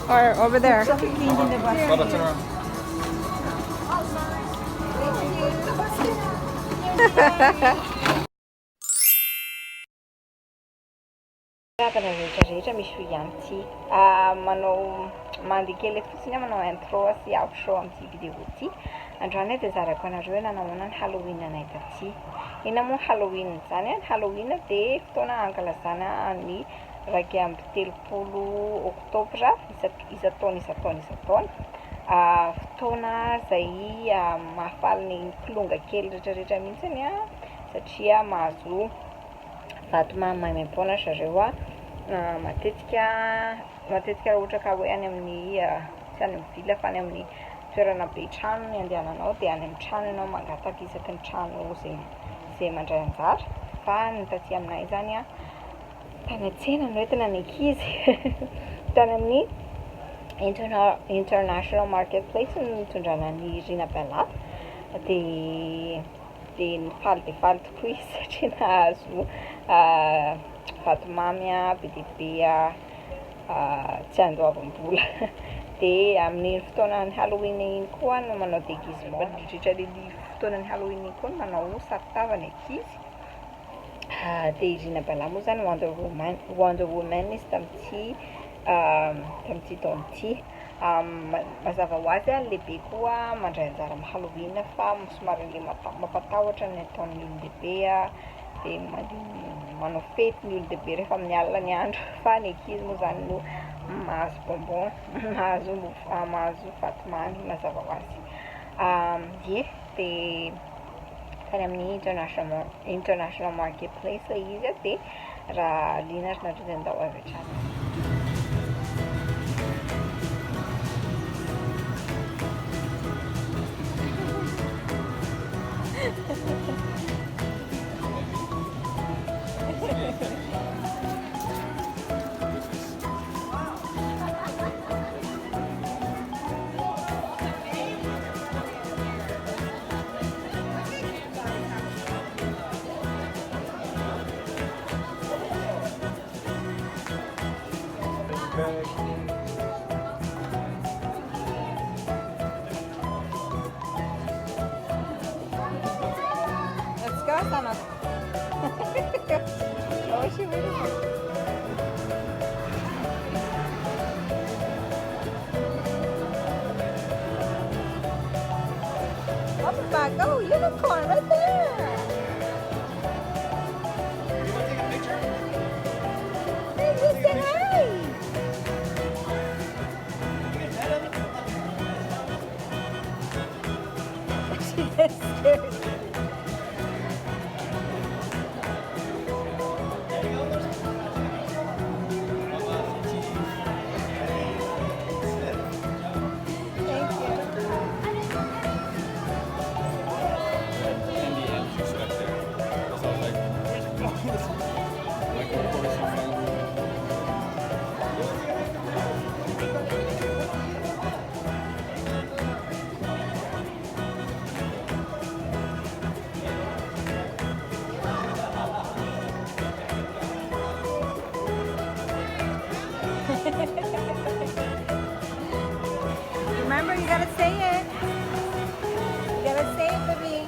Or over there? Baba, turn around. Karazana rehetrarehetra misy ihany ity. Manao mandeha kely fotsiny manao intro sy outro amin'ity vidéo ity. Androany dia zaraiko anareo nanahoana ny Halloween anay taty. Ina moa Halloween zany? Ny Halloween dia fotoana ankalazana ny 30 oktobra isan-taona. Fotoana izay mahafaly ny kilonga kely rehetrarehetra mihitsiny satria mahazo vato maimaimpona zareo matetika raha ohatra ka hoe any amin'ny tsy any amin'ny vila fa any amin'ny toerana be trano ny andehananao dia any amin'ny trano ianao mangataka isaky ny trano izay mandray anjara. Fa ny taty aminay zany tany an-tsena no entina ny ankizy tany amin'ny international marketplace no nitondrana ny rinabella dia nifaly dia faly tokoa izy satria nahazo vatomamy be dia be tsy andoavam-bola. Dia amin'ny fotoanan'ny Halloween iny koa no manao déguisement rehetrarehetra fotoanan'ny Halloween iny koa no manao saritavana ankizy. Dia Irina Bella moa zany Wonder Woman izy tamin'ity taona ity. Mazava ho azy lehibe koa mandray anjara amin'ny Halloween fa somary le mampatahotra ny ataon'ny olon-dehibe dia manao fety ny olon-dehibe rehefa amin'ny alina ny andro fa ny ankizy moa zany no mahazo bonbon mahazo vatomamy mazava ho azy. Dia tany amin'ny international marketplace izy dia raha liana ary nareo dia andao avy hatrany. Let's go, Sana. Oh, she really is. Up and back. Oh, unicorn right there. You want to take a picture? Hey, just say hi. She gets scared. Remember, you gotta say it. You gotta say it, baby.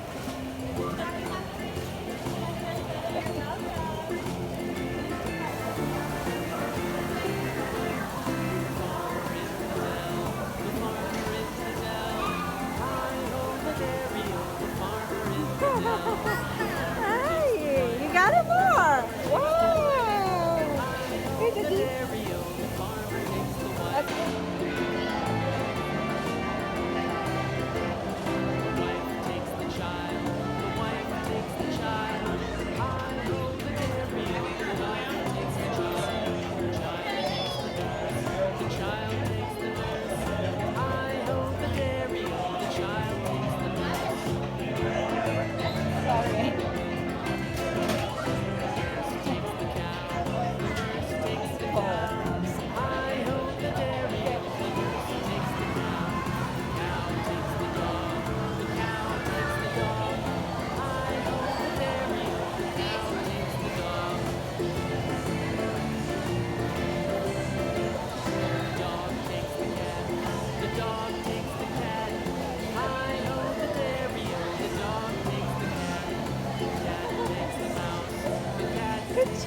Hi, you got it more. Wow. Here's the deep. That's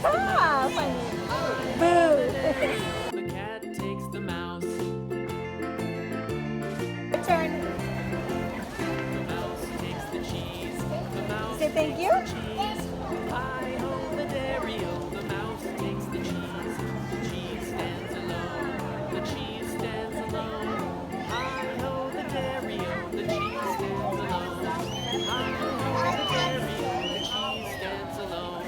Ah, funny. Boo. The cat takes the mouse. Turn. The mouse takes the cheese. The mouse Say thank you. takes the cheese. I ho the nareo. The mouse takes the cheese. The cheese stands alone. The cheese stands alone. I ho the nareo. The cheese stands alone. I ho the nareo. The cheese stands alone.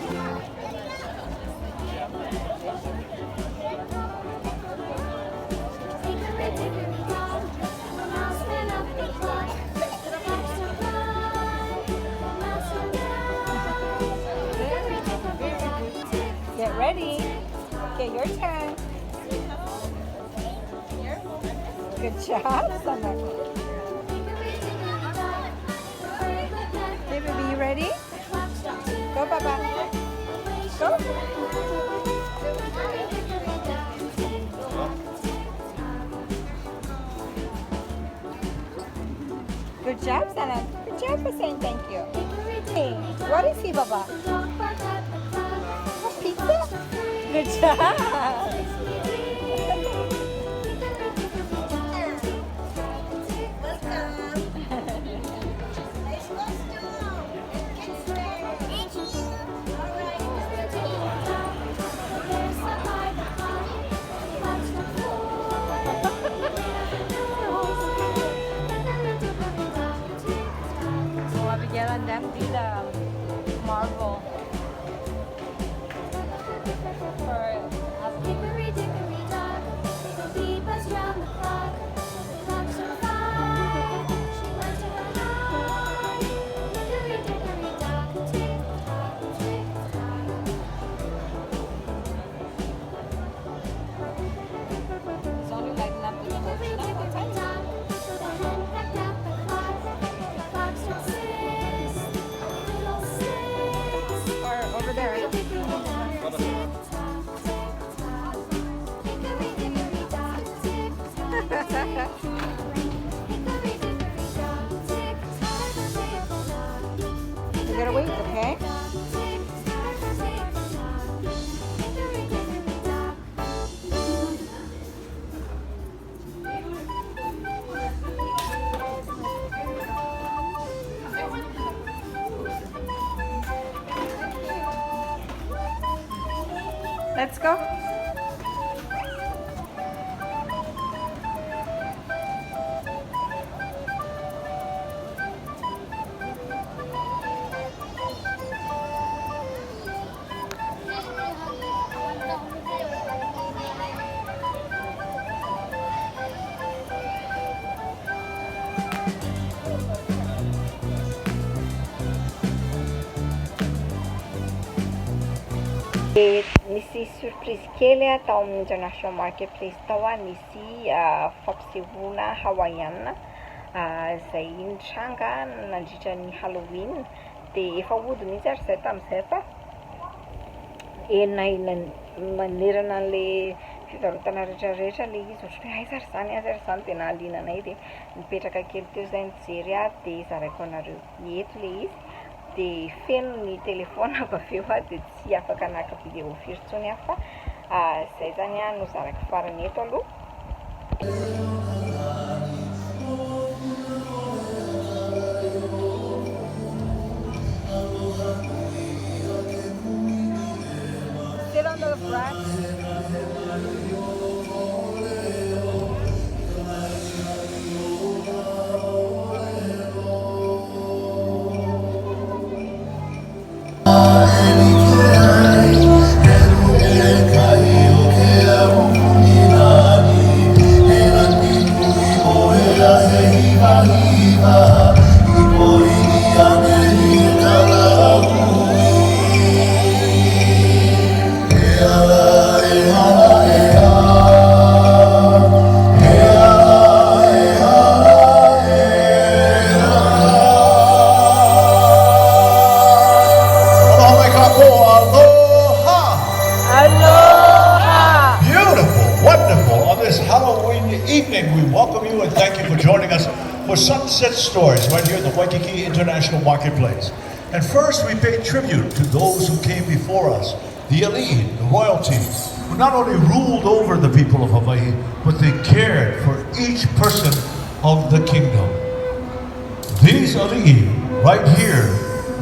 Get ready. Okay, your turn. Good job, Summer. Okay, baby, you ready? Go, Papa. Go. Good job, Sana. Good job for saying thank you. Hey, what is he, Baba? Oh, pizza? Good job. So, Abigail and them did marble for Hickory dickory dock, keep us round the clock. Clock so fine, she went to her high. Hickory dickory dock, tick tock, tick tock. it's only like enough to Hickory dickory dock, the hen pecked out the clock. The clock struck 6, little 6. or over there. Hickory dickory dock, tick tock, tick tock. Hickory dickory dock, tick tock, tick tock. Hickory dickory dock, tick tock, tick tock. You gotta wait, okay? Tick tock, tick tock. Hickory dickory dock. Let's go. Nisy surprise kely tao amin'ny international marketplace tao nisy fampisehoana hawaiiana izay nitranga nandritra ny Halloween dia efa ody mihitsy ary izay tamin'izay fa manerana an'ilay fivarotana rehetrarehetra ilay izy ohatry hoe aiza ry zany aiza ry zany dia nahaliana anay dia nipetraka kely teo izay nijery dia zaraiko anareo eto ilay izy dia feno ny telefona avy aveo dia tsy afaka naka vidéo firy intsony aho fa izay zany no zaraiko farany eto aloha. Sit on the rack. Sunset Stories right here at the Waikiki International Marketplace. And first we pay tribute to those who came before us, the elite, the royalty, who not only ruled over the people of Hawaii, but they cared for each person of the kingdom. These elite, right here,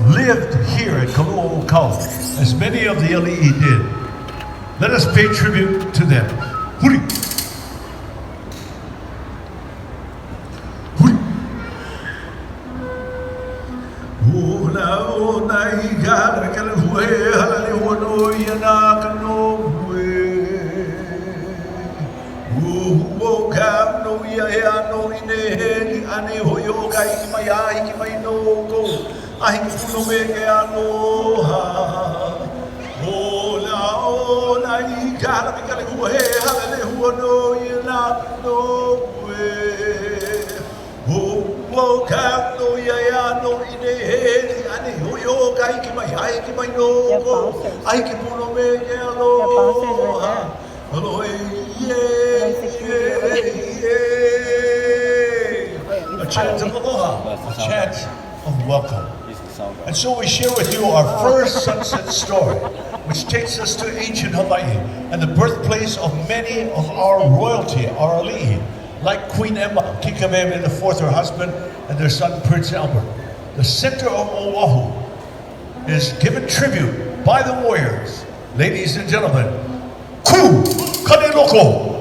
lived here at Kalu'okau, as many of the elite did. Let us pay tribute to them. Huri! A chant of aloha, a chant of welcome. And so we share with you our first sunset story, which takes us to ancient Hawaii and the birthplace of many of our royalty, our ali'i, like Queen Emma, Kikamewe IV, her husband, and their son Prince Albert. The center of Oahu is given tribute by the warriors. Ladies and gentlemen, Ku Kaneloko!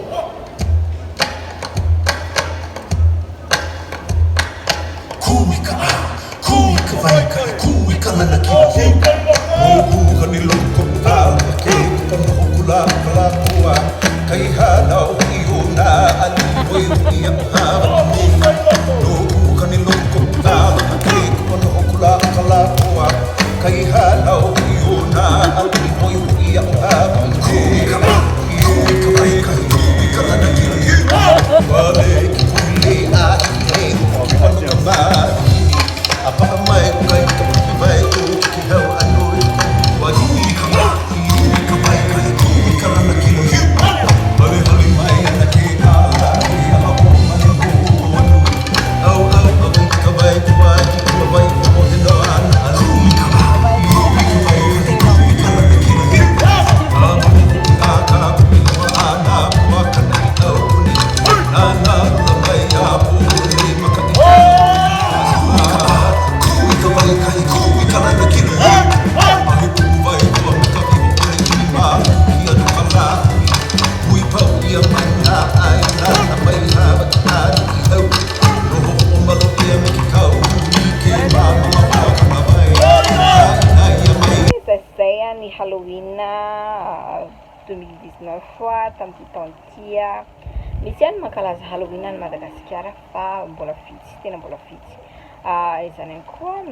Halloween 2019 tamin'ity taona ity misy ihany mankalaza Halloween any Madagasikara fa mbola vitsy, tena mbola vitsy. Izany ihany koa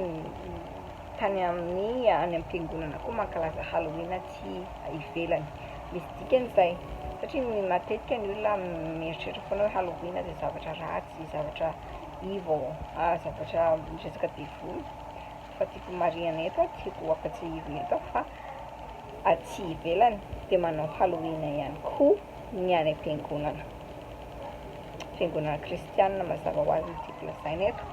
tany amin'ny any am-piangonana koa mankalaza Halloween aty ivelany. Misy dikany izay satria matetika ny olona mieritreritra foana hoe Halloween dia zavatra ratsy, zavatra evil, zavatra resaka devoly. Fa tiako mariana eto, tiako ampatsiahivina eto fa aty ivelany dia manao Halloween ihany koa ny any am-piangonana. Fiangonana kristianina mazava ho azy ny tiako lazaina eto.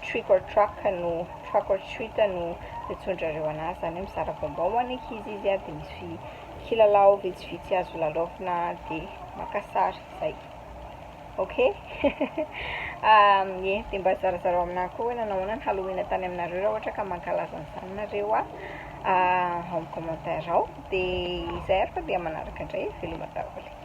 Trick or treat no fitsindrareo anazy, zany hoe mizara vaovao ho an'ny ankizy izy dia misy kilalao vitsivitsy azo lalaovina dia maka sary izay. Okay? Dia mba zarazarao aminahy koa hoe nanao ahoana ny Halloween tany aminareo raha ohatra ka mankalaza an'izany nareo ao amin'ny commentaire ao. Dia izay ary fa dia manaraka indray veloma daholo.